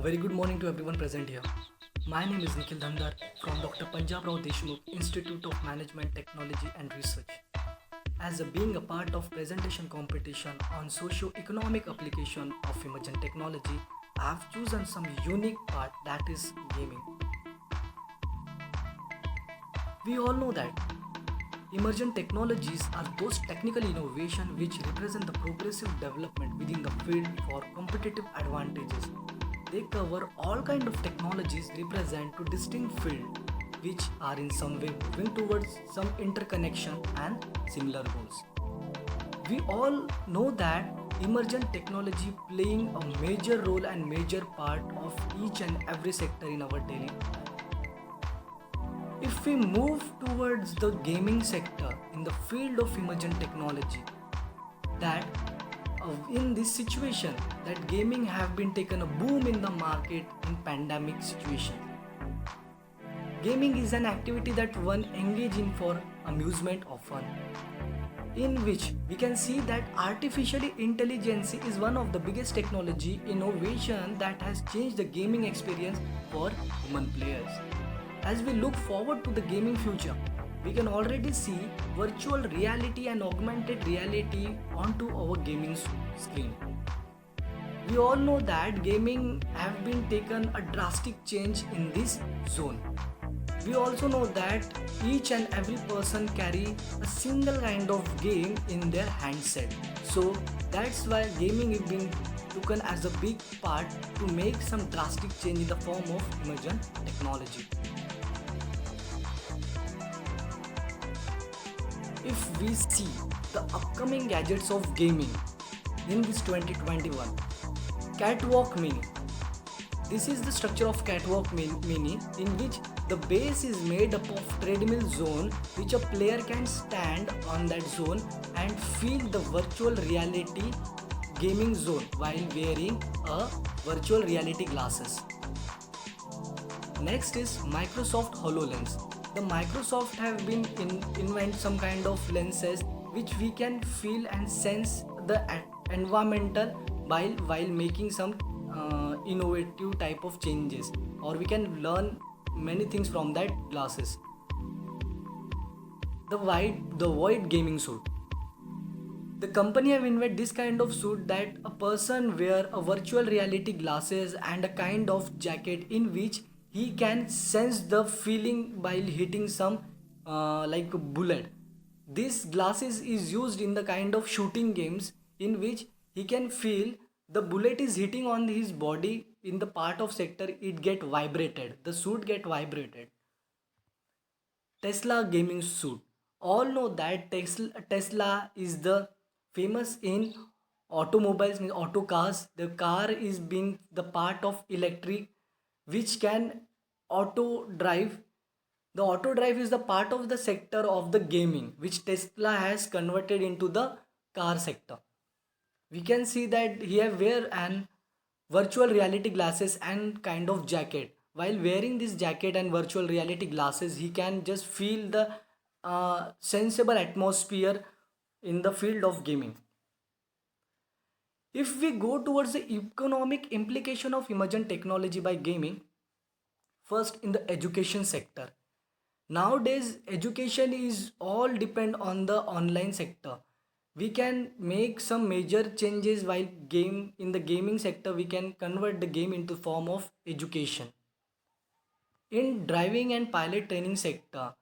A very good morning to everyone present here. My name is Nikhil Dhandar from Dr. Punjab Rao Deshmukh Institute of Management, Technology and Research. Being a part of presentation competition on socio-economic application of emerging technology, I have chosen some unique part, that is gaming. We all know that emergent technologies are those technical innovations which represent the progressive development within the field for competitive advantages. They cover all kind of technologies represent to distinct fields which are in some way moving towards some interconnection and similar goals. We all know that emergent technology playing a major role and major part of each and every sector in our daily life. If we move towards the gaming sector in the field of emergent technology, that in this situation that gaming have been taken a boom in the market in pandemic situation. Gaming is an activity that one engage in for amusement or fun, in which we can see that artificial intelligence is one of the biggest technology innovation that has changed the gaming experience for human players. As we look forward to the gaming future, we can already see virtual reality and augmented reality onto our gaming screen. We all know that gaming have been taken a drastic change in this zone. We also know that each and every person carry a single kind of game in their handset. So that's why gaming is being taken as a big part to make some drastic change in the form of emergent technology. If we see the upcoming gadgets of gaming in this 2021, Catwalk Mini. This is the structure of Catwalk Mini, in which the base is made up of treadmill zone which a player can stand on that zone and feel the virtual reality gaming zone while wearing a virtual reality glasses. Next is Microsoft HoloLens. The Microsoft have been invent some kind of lenses which we can feel and sense the environmental while making some innovative type of changes, or we can learn many things from that glasses. The Void gaming suit. The company have invented this kind of suit that a person wear a virtual reality glasses and a kind of jacket in which he can sense the feeling while hitting some like a bullet. This glasses is used in the kind of shooting games in which he can feel the bullet is hitting on his body in the part of sector, it get vibrated, the suit get vibrated. Tesla gaming suit. All know that Tesla is the famous in automobiles, means auto cars. The car is being the part of electric which can auto drive. The auto drive is the part of the sector of the gaming which Tesla has converted into the car sector. We can see that he have wear an virtual reality glasses and kind of jacket. While wearing this jacket and virtual reality glasses, he can just feel the sensible atmosphere in the field of gaming. If we go towards the economic implication of emergent technology by gaming, first in the education sector. Nowadays, education is all depend on the online sector. We can make some major changes while game in the gaming sector. We can convert the game into form of education. In driving and pilot training sector,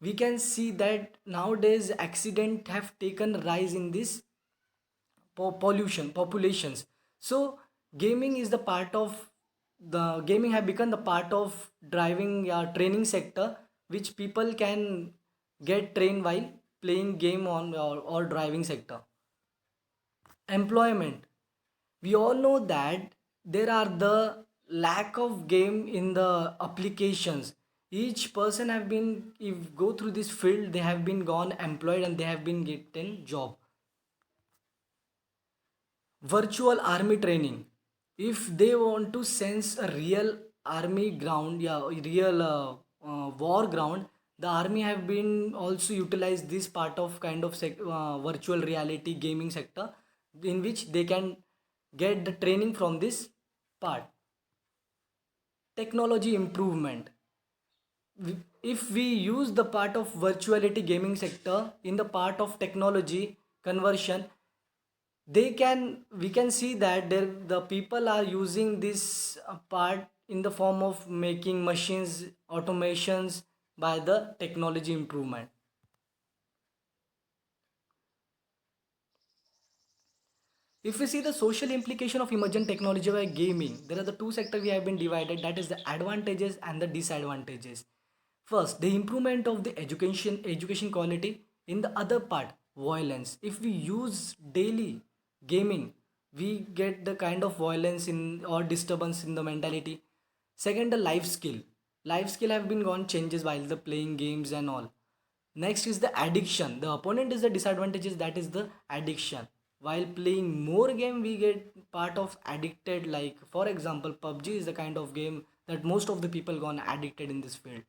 we can see that nowadays accident have taken rise in this pollution populations. So gaming is the part of the gaming have become the part of driving training sector, which people can get trained while playing game on or driving sector. Employment. We all know that there are the lack of game in the applications. Each person have been, if go through this field, they have been gone employed and they have been getting job. Virtual army training. If they want to sense a real army ground, yeah, real war ground, the army have been also utilized this part of kind of virtual reality gaming sector, in which they can get the training from this part. Technology improvement. If we use the part of virtuality gaming sector in the part of technology conversion, they can we can see that the people are using this part in the form of making machines automations by the technology improvement. If we see the social implication of emergent technology by gaming, there are the two sectors we have been divided, that is the advantages and the disadvantages. First, the improvement of the education quality. In the other part, violence. If we use daily gaming, we get the kind of violence in or disturbance in the mentality. Second, the life skill. Life skill have been gone changes while the playing games and all. Next is the addiction. The opponent is the disadvantages, that is the addiction. While playing more game, we get part of addicted. Like for example, PUBG is the kind of game that most of the people gone addicted in this field.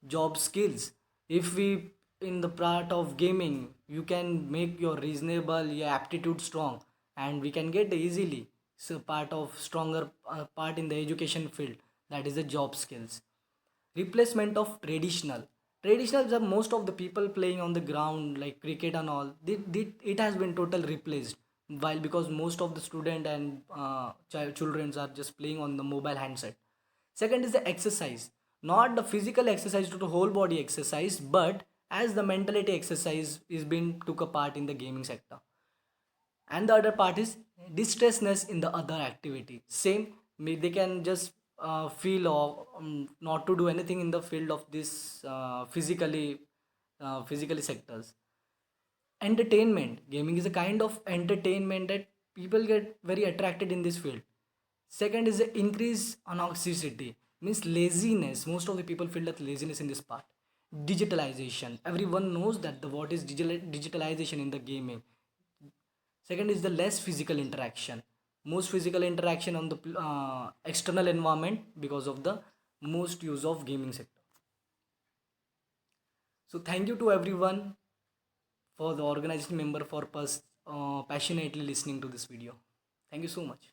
Job skills. If we in the part of gaming, you can make your reasonable your aptitude strong, and we can get easily so part of stronger part in the education field, that is the job skills. Replacement of traditional the most of the people playing on the ground like cricket and all, it has been total replaced, while because most of the student and children are just playing on the mobile handset. Second is the exercise, not the physical exercise to the whole body exercise, but as the mentality exercise is being took a part in the gaming sector. And the other part is distressedness in the other activity. Same, they can just feel or not to do anything in the field of this physically sectors. Entertainment, gaming is a kind of entertainment that people get very attracted in this field. Second is the increase on toxicity, means laziness. Most of the people feel that laziness in this part. Digitalization, everyone knows that the what is digitalization in the gaming. Second is the less physical interaction. Most physical interaction on the external environment because of the most use of gaming sector. So thank you to everyone for the organization member for passionately listening to this video. Thank you so much.